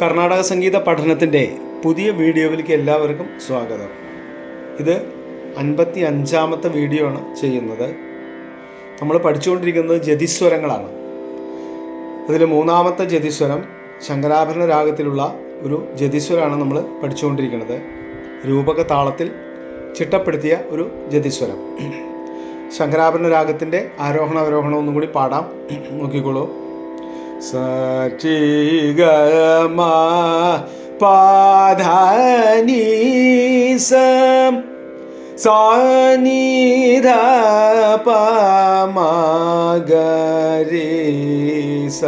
കർണാടക സംഗീത പഠനത്തിൻ്റെ പുതിയ വീഡിയോയിലേക്ക് എല്ലാവർക്കും സ്വാഗതം. ഇത് 55ാമത്തെ വീഡിയോ ആണ് ചെയ്യുന്നത്. നമ്മൾ പഠിച്ചുകൊണ്ടിരിക്കുന്നത് ജതിസ്വരങ്ങളാണ്. അതിൽ 3ാമത്തെ ജതിസ്വരം ശങ്കരാഭരണ രാഗത്തിലുള്ള ഒരു ജതിസ്വരമാണ് നമ്മൾ പഠിച്ചുകൊണ്ടിരിക്കുന്നത്. രൂപക താളത്തിൽ ചിട്ടപ്പെടുത്തിയ ഒരു ജതിസ്വരം. ശങ്കരാഭരണ രാഗത്തിൻ്റെ ആരോഹണ അവരോഹണം ഒന്നും കൂടി പാടാം, നോക്കിക്കോളൂ. സ ഗ മ പ ധ നി സ സ നി ധ പ മ ഗ രി സ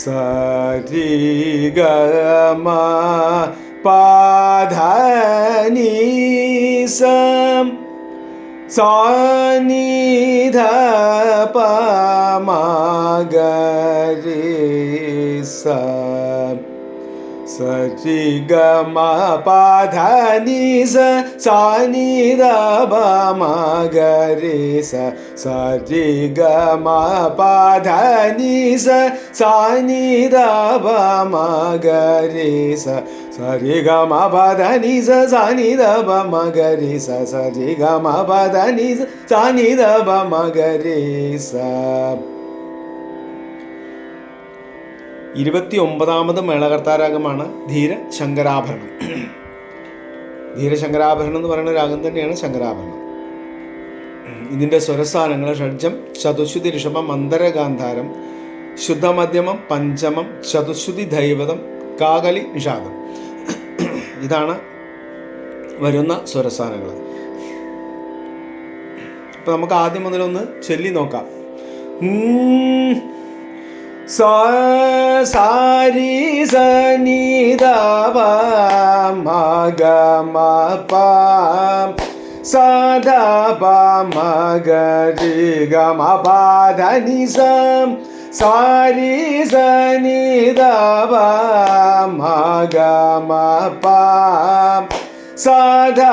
സ ഗ മ പ ധ നി സ സ നി ധ പ മ ഗ രി സ സ ഗ മ പ ധ നി സ സ നി ധ പ മ ഗ രി സ സ ഗ മ പ ധ നി സ സ നി ധ പ മ ഗ രി സ സ ഗ മ പ ധ നി സ സ നി ധ പ മ ഗ രി സ സ ഗ മ പ ധ നി സ സ നി ധ പ മ ഗ രി സ. 29ാമത് മേളകർത്താരാഗമാണ് ധീരശങ്കരാഭരണം. ധീരശങ്കരാഭരണം എന്ന് പറയുന്ന രാഗം തന്നെയാണ് ശങ്കരാഭരണം. ഇതിൻ്റെ സ്വരസ്ഥാനങ്ങൾ ഷഡ്ജം, ചതുശ്രുതി ഋഷഭം, മന്ദരഗാന്ധാരം, ശുദ്ധമധ്യമം, പഞ്ചമം, ചതുശ്രുതി ദൈവതം, കാകലി നിഷാദം. ഇതാണ് വരുന്ന സ്വരസ്ഥാനങ്ങൾ. അപ്പം നമുക്ക് ആദ്യം മുതലൊന്ന് ചൊല്ലി നോക്കാം. സ സാരി സ നി ധ പ മ ഗ മ പ സ ധ പ മ ഗ രി ഗ മ പ ധ നി സ സാരി സ നി ധ പ മ ഗ മ പ സ ധ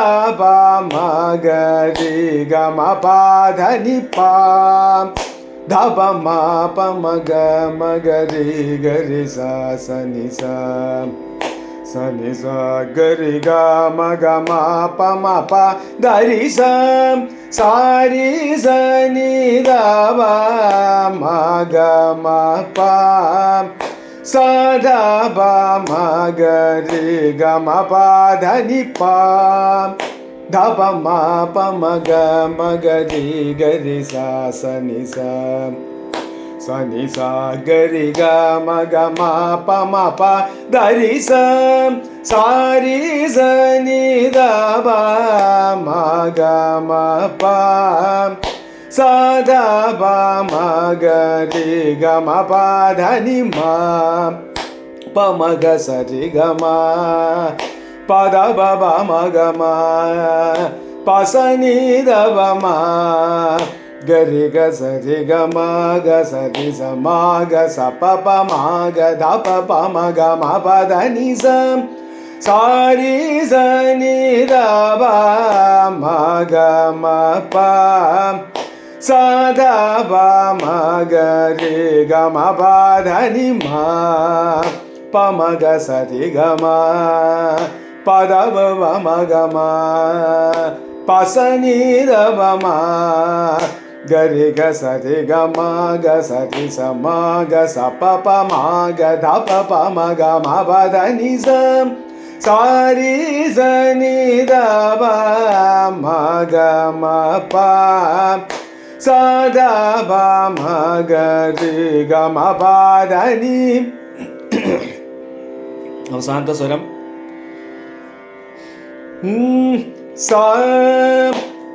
പ മ ഗ രി ഗ മ പ ധ നി പ ധ പ മ പ മ ഗ മ ഗ രി ഗ രി സ സ നി സ സ നി സ ഗ രി ഗ മ ഗ മ പ മ പ ധ രി സ സ രി സ നി ധ പ മ ഗ മ പ സ ധ പ മ ഗ രി ഗ മ പ ധ നി പ ധ പ മ പ മ ഗ മ ഗ രി ഗ രി സ സ നി സ സ നി സ ഗ രി ഗ മ ഗ മ പ മ പ ധ രി സ സ രി സ നി ധ പ മ ഗ മ പ സ ധ പ മ ഗ രി ഗ മ പ ധ നി മ പ മ ഗ സ രി ഗ മ പ ധ പ പ മ ഗ മ പ സ നി ധ പ മ ഗ രി ഗ സ രി ഗ മ ഗ സ രി സ മ ഗ സ പ പ മ ഗ ധ പ പ മ ഗ മ പ ധ നി സ സ രി സ നി ധ പ മ ഗ മ പ സ ധ പ മ ഗ രി ഗ മ പ ധ നി മ പ മ ഗ സ രി ഗ മ പ ധ പ പ മ ഗ മ പ സ നി ധ പ മ ഗ രി ഗ സ രി ഗ മ ഗ സ രി സ മ ഗ സ പ പ മ ഗ ധ പ പ മ ഗ മ പ ധ നി സ സ രി സ നി ധ പ മ ഗ മ പ സ ധ പ മ ഗ രി ഗ മ പ ധ നി. അവസാനത്തെ സ്വരം സ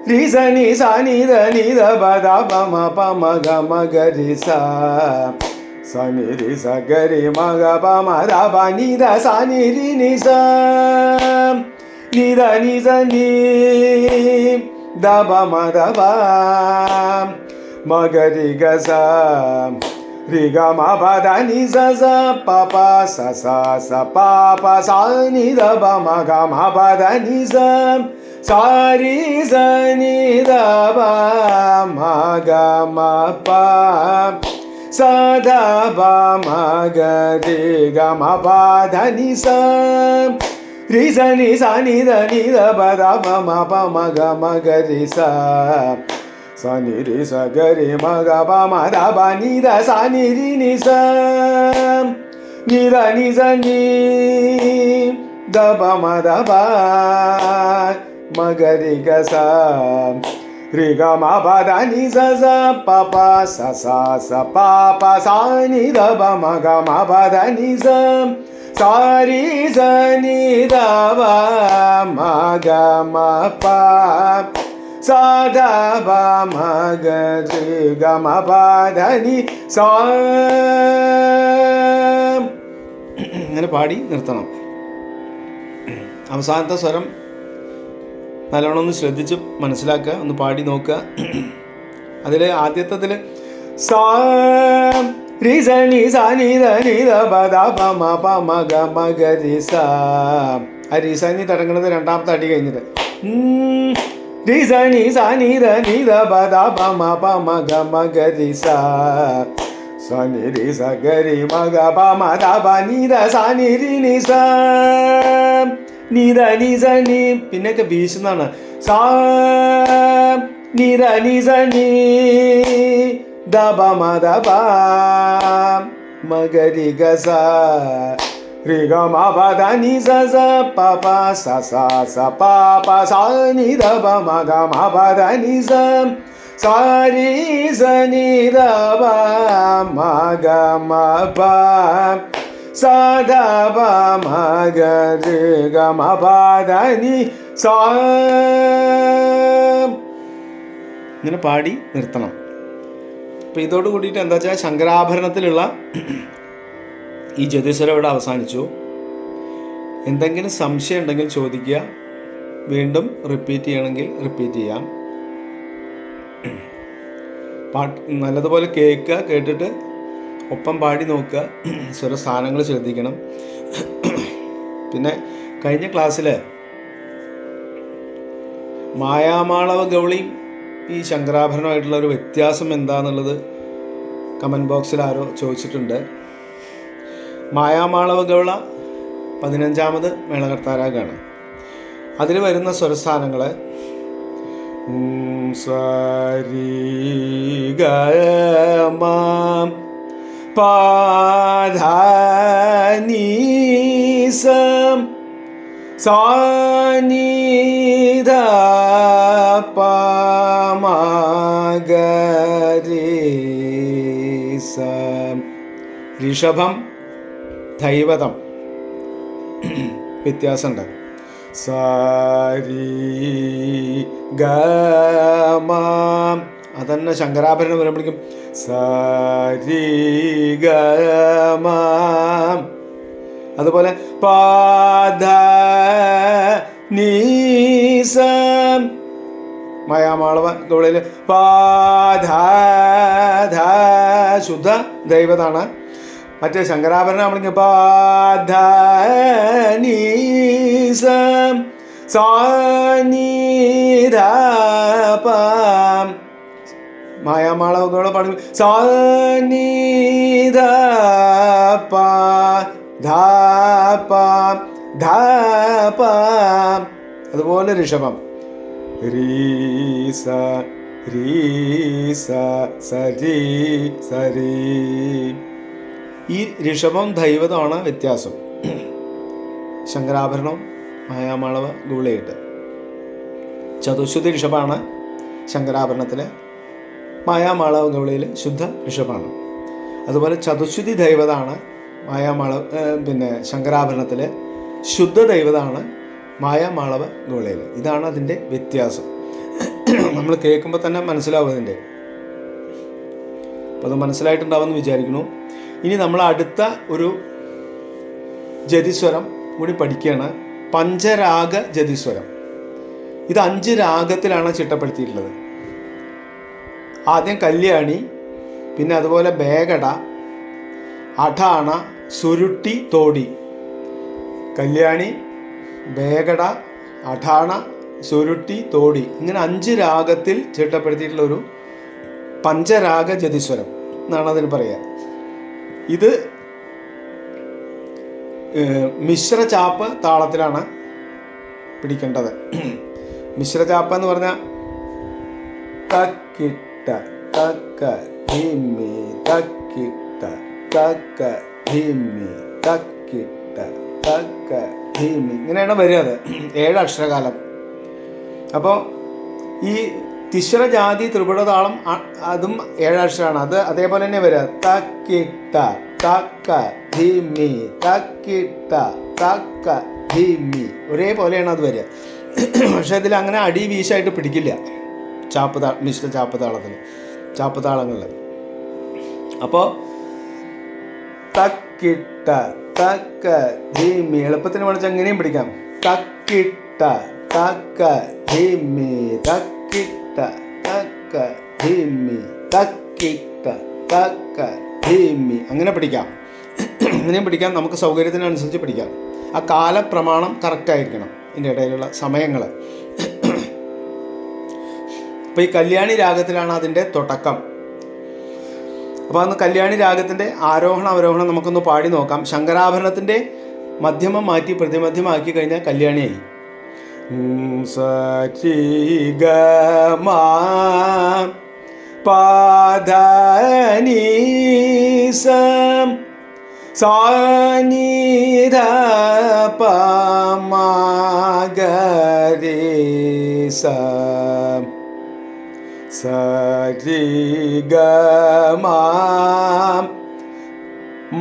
രി സ നി സ നി ധ നി ധ പ ധ പ മ പ മ ഗ മ ഗ രി സ സ നി രി സ ഗ രി മ ഗ പ മ ധ പ നി ധ സ നി രി നി സ നി ധ നി സ നി ധ പ മ ധ പ മ ഗ രി ഗ സ രി ഗ മ പ ധ നി സ സ പ പ സ സ സ പ പ സ നി ധ പ മ ഗ മ പ ധ നി സ സ രി സ നി ധ പ മ ഗ മ പ സദാ പ മ ഗ രി ഗ മ പ ധ നി സ രി സ നി സ നി ധ പ ധ പ മ ഗ രി സ സ നി രി സ ഗ രി മ ഗ പ മ ധ പ നി ധ സ നി രി നി സ നി ധ നി സ നി ധ പ മ ധ പ മ ഗ രി ഗ സ രി ഗ മ പ ധ നി സ സ പ പ സ സ സ പ പ സ നി ധ പ മ ഗ മ പ ധ നി സ സ രി സ നി ധ പ മ ഗ മ പ സ ധ പ മ ഗ രി ഗ മ പ ധ നി സ. ഇങ്ങനെ പാടി നിർത്തണം. അവസാനത്തെ സ്വരം നല്ലോണം ഒന്ന് ശ്രദ്ധിച്ച് മനസ്സിലാക്കുക, ഒന്ന് പാടി നോക്കുക. അതിൽ ആദ്യത്തിൽ സ രി സ നി സ നി ധ പ ധ പ മ ഗ മ ഗ രി സ. ആ രി സ നി തുടങ്ങുന്നത് രണ്ടാമത്തെ അടി കഴിഞ്ഞിട്ട് രി സ നി സ നി ധ പ ധ പ മ ഗ മ ഗ രി സ സ നി രി സ ഗ രി മ ഗ പ മ ധ പ നി ധ സ നി രി നി സ നി ധ നി സ നി പിന്നൊക്കെ വീശുന്നതാണ്. സ നി ധ നി സ നി ധ പ മ ധ പ മ ഗ രി ഗ സ രി ഗ മ പ ധ നി സ സ പ പ സ സ സ പ പ സ നി ധ പ മ ഗ മ പ ധ നി സ സ രി സ നി ധ പ മ ഗ മ പ സ ധ പ മ ഗ രി ഗ മ പ ധ നി സ. ഇങ്ങനെ പാടി നിർത്തണം. അപ്പം ഇതോട് കൂടിയിട്ട് എന്താ വെച്ചാൽ ശങ്കരാഭരണത്തിലുള്ള ഈ ജതിസ്വരം ഇവിടെ അവസാനിച്ചു. എന്തെങ്കിലും സംശയം ഉണ്ടെങ്കിൽ ചോദിക്കുക, വീണ്ടും റിപ്പീറ്റ് ചെയ്യണമെങ്കിൽ റിപ്പീറ്റ് ചെയ്യാം. നല്ലതുപോലെ കേൾക്കുക, കേട്ടിട്ട് ഒപ്പം പാടി നോക്കുക, സ്വരസ്ഥാനങ്ങൾ ശ്രദ്ധിക്കണം. പിന്നെ കഴിഞ്ഞ ക്ലാസ്സിൽ മായാമാളവ ഗൗളിയും ഈ ശങ്കരാഭരണമായിട്ടുള്ള ഒരു വ്യത്യാസം എന്താണെന്നുള്ളത് കമൻറ്റ് ബോക്സിൽ ആരോ ചോദിച്ചിട്ടുണ്ട്. മായാമാളവ ഗൗള 15ാമത് മേളകർത്താരാഗാണ്. അതിൽ വരുന്ന സ്വരസ്ഥാനങ്ങൾ സരി ഗ മ പ ധ നി സ സ നി ധ പ മ ഗ രി സ. ഋഷഭം ദൈവതം വ്യത്യാസമുണ്ട്. സ രി ഗ മ അതന്നെ ശങ്കരാഭരണം വരുമ്പോഴേക്കും സ രി ഗ മ. അതുപോലെ പ ധ നി സ മായാമാളവ ഗൗളയിൽ പ ധ ധ ശുദ്ധ ദൈവതാണ്. മറ്റേ ശങ്കരാഭരണം നമ്മളിങ്ങനെ പ ധ നി സ സ നി ധ പ. മായാമാളവ ഗൗള പാടും സ നി ധ പ ധ പ ധ പ. അതുപോലെ ഋഷഭം രി സ രി സ സരി സരി. ഈ ഋഷഭം ദൈവതമാണ് വ്യത്യാസം. ശങ്കരാഭരണം മായാമാളവ ഗൗളയായിട്ട്. ചതുശ്രുതി ഋഷഭമാണ് ശങ്കരാഭരണത്തിലെ, മായാമാളവ ഗൗളയിൽ ശുദ്ധ ഋഷഭമാണ്. അതുപോലെ ചതുശ്രുതി ദൈവതാണ് പിന്നെ ശങ്കരാഭരണത്തിലെ, ശുദ്ധ ദൈവതാണ് മായാമാളവ ഗൗളയിൽ. ഇതാണ് അതിൻ്റെ വ്യത്യാസം. നമ്മൾ കേൾക്കുമ്പോൾ തന്നെ മനസ്സിലാവും അതിൻ്റെ. അപ്പോൾ അത് മനസ്സിലായിട്ടുണ്ടാവുമെന്ന് വിചാരിക്കുന്നു. ഇനി നമ്മൾ അടുത്ത ഒരു ജതിസ്വരം കൂടി പഠിക്കുകയാണ്, പഞ്ചരാഗ ജതിസ്വരം. ഇത് 5 രാഗത്തിലാണ് ചിട്ടപ്പെടുത്തിയിട്ടുള്ളത്. ആദ്യം കല്യാണി, പിന്നെ അതുപോലെ ബേഗട, അഠാണ, സുരുട്ടി, തോടി. കല്യാണി, ബേഗട, അഠാണ, സുരുട്ടി, തോടി. ഇങ്ങനെ 5 രാഗത്തിൽ ചിട്ടപ്പെടുത്തിയിട്ടുള്ള ഒരു പഞ്ചരാഗ ജതിസ്വരം. എന്നാണ് അതിന് പറയുക. ഇത് മിശ്ര ചാപ്പ് താളത്തിലാണ് പിടിക്കേണ്ടത്. മിശ്ര ചാപ്പ് എന്ന് പറഞ്ഞാൽ തക്കിട്ട തക്ക ധിമ്മി തക്കിട്ട തക്ക ധിമ്മി തക്കിട്ട തക്ക ധിമ്മി, ഇങ്ങനെയാണ് വരിക. അത് 7 അക്ഷരകാലം. അപ്പോൾ ഈ തിശ്ര ജാതി ത്രിപുട താളം അതും 7 അക്ഷരമാണ്. അത് അതേപോലെ തന്നെ വരിക. തക്കിട്ട തക്ക ധിമ്മി തക്കിട്ട തക്ക ധിമ്മി, ഒരേപോലെയാണ് അത് വരിക. പക്ഷെ ഇതിൽ അങ്ങനെ അടി വീശായിട്ട് പിടിക്കില്ല മിശ്ര ചാപ്പ് താളത്തിൽ, ചാപ്പ് താളങ്ങളിൽ. അപ്പോൾ തക്കിട്ട തക്ക ധിമ്മി എളുപ്പത്തിന് പഠിച്ചാൽ എങ്ങനെയും പിടിക്കാം. തക്കിട്ട തക്ക ധിമ്മി തക്കിട്ട തക്ക ധിമ്മി തക്കിട്ട തക്ക ധിമ്മി, അങ്ങനെ പിടിക്കാം. അങ്ങനെയും പിടിക്കാം, നമുക്ക് സൗകര്യത്തിനനുസരിച്ച് പിടിക്കാം. ആ കാലപ്രമാണം കറക്റ്റായിരിക്കണം, ഇതിൻ്റെ ഇടയിലുള്ള സമയങ്ങൾ. അപ്പോൾ ഈ കല്യാണി രാഗത്തിലാണ് അതിൻ്റെ തുടക്കം. അപ്പോൾ അന്ന് കല്യാണി രാഗത്തിൻ്റെ ആരോഹണം അവരോഹണം നമുക്കൊന്ന് പാടി നോക്കാം. ശങ്കരാഭരണത്തിൻ്റെ മധ്യമം മാറ്റി പ്രതിമധ്യമാക്കി കഴിഞ്ഞാൽ കല്യാണിയായി. സരി ഗ മ പ ധ നി സ സാ നി ധ പ മ ഗ രി സ സരി ഗ മ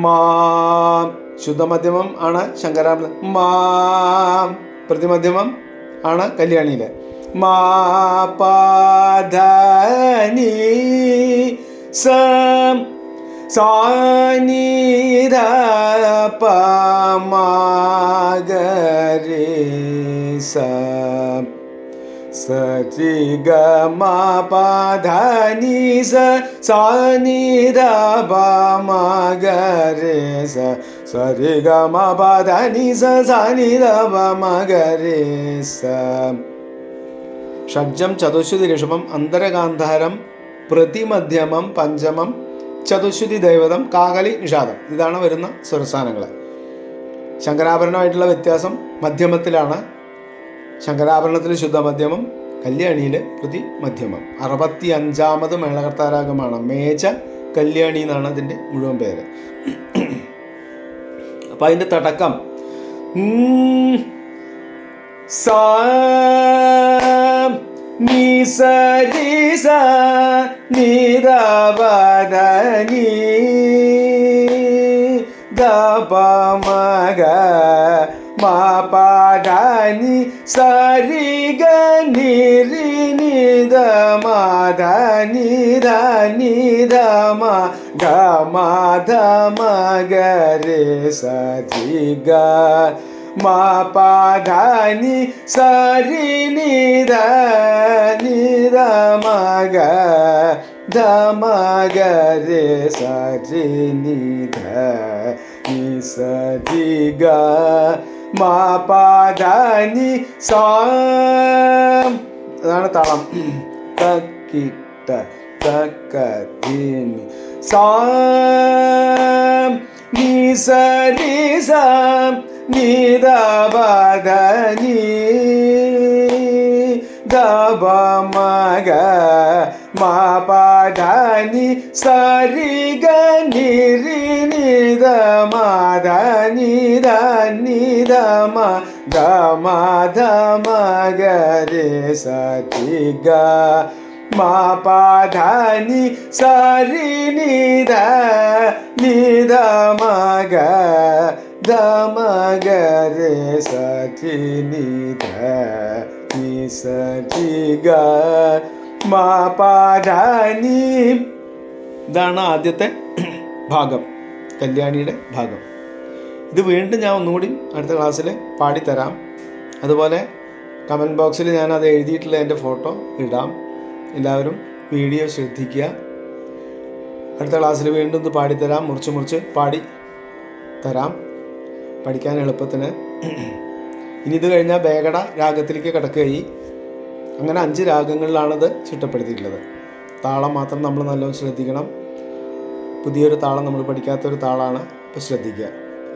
മാ. ശുദ്ധമധ്യമം ആണ് ശങ്കരാഭരണം. മാ പ്രതിമധ്യമം ആണ് കല്യാണിയിൽ. മാ പ ധ നി സ സാ നി ധ പ മ ഗ രി സ സരി ഗ മ പ ധ നി സ സാ നി ധ പ മ ഗ രി സ സരി ഗ മ പ ധ നി സ സാ നി ധ പ മ ഗ രി സ. ഷഡ്ജം ചതുശ്രുതി ഋഷഭം അന്തരഗാന്ധാരം പ്രതിമധ്യമം പഞ്ചമം ചതുശ്രുതി ദൈവതം കാകലി നിഷാദം, ഇതാണ് വരുന്ന സ്വരസ്ഥാനങ്ങൾ. ശങ്കരാഭരണമായിട്ടുള്ള വ്യത്യാസം മധ്യമത്തിലാണ്. ശങ്കരാഭരണത്തിൽ ശുദ്ധമധ്യമം, കല്യാണിയിൽ പ്രതിമധ്യമം. 65ാമത് മേളകർത്താരാഗമാണ്. മേജ കല്യാണി എന്നാണ് അതിൻ്റെ മുഴുവൻ പേര്. അപ്പം അതിൻ്റെ തുടക്കം സാ നി സ രി സ നി ധ പ ധ നി ധ പ മ ഗ മ പ ധ നി സ രി ഗ നി രി നി ധ മ ധ നി ധ നി ധ മ ഗ മ ധ മ ഗ രി സ രി ഗ മ പ ധ നി സ രി നി ധ നി ധ മ ഗ ധ മ ഗ രി സ രി നി ധ നി സ രി ഗ മ പ ധ നി സ. അതാണ് താളം. തക്കിട്ട തക്ക ധിമ്മി സാ നി സ രി സ നി ധ പ ധ നി ധ പ മ ഗ മ പ ധ നി സ രി ഗ നി രി നി ധ മ ധ നി ധ നി ധ മ ഗ മ ധ മ ഗ രി സ രി ഗ മ പ ധ നി സ രി നി ധ നി ധ മ ഗ ധ മ ഗ രി സ രി നി ധ നി സ രി ഗ മ പ ധ നി. ഇതാണ് ആദ്യത്തെ ഭാഗം, കല്യാണിയുടെ ഭാഗം. ഇത് വീണ്ടും ഞാൻ ഒന്നുകൂടി അടുത്ത ക്ലാസ്സിൽ പാടിത്തരാം. അതുപോലെ കമൻറ്റ് ബോക്സിൽ ഞാൻ അത് എഴുതിയിട്ടുള്ള എൻ്റെ ഫോട്ടോ ഇടാം. എല്ലാവരും വീഡിയോ ശ്രദ്ധിക്കുക. അടുത്ത ക്ലാസ്സിൽ വീണ്ടും ഇത് പാടിത്തരാം. മുറിച്ച് പാടി തരാം പഠിക്കാൻ എളുപ്പത്തിന്. ഇനി ഇത് കഴിഞ്ഞാൽ ബേഗട രാഗത്തിലേക്ക് കിടക്കുകയായി. അങ്ങനെ 5 രാഗങ്ങളിലാണത് ചിട്ടപ്പെടുത്തിയിട്ടുള്ളത്. താളം മാത്രം നമ്മൾ നല്ലോണം ശ്രദ്ധിക്കണം. പുതിയൊരു താളം നമ്മൾ പഠിക്കാത്തൊരു താളമാണ്. അപ്പോൾ ശ്രദ്ധിക്കുക.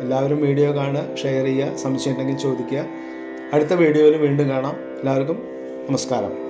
എല്ലാവരും വീഡിയോ കാണുക, ഷെയർ ചെയ്യുക, സംശയം ഉണ്ടെങ്കിൽ ചോദിക്കുക. അടുത്ത വീഡിയോയിൽ വീണ്ടും കാണാം. എല്ലാവർക്കും നമസ്കാരം.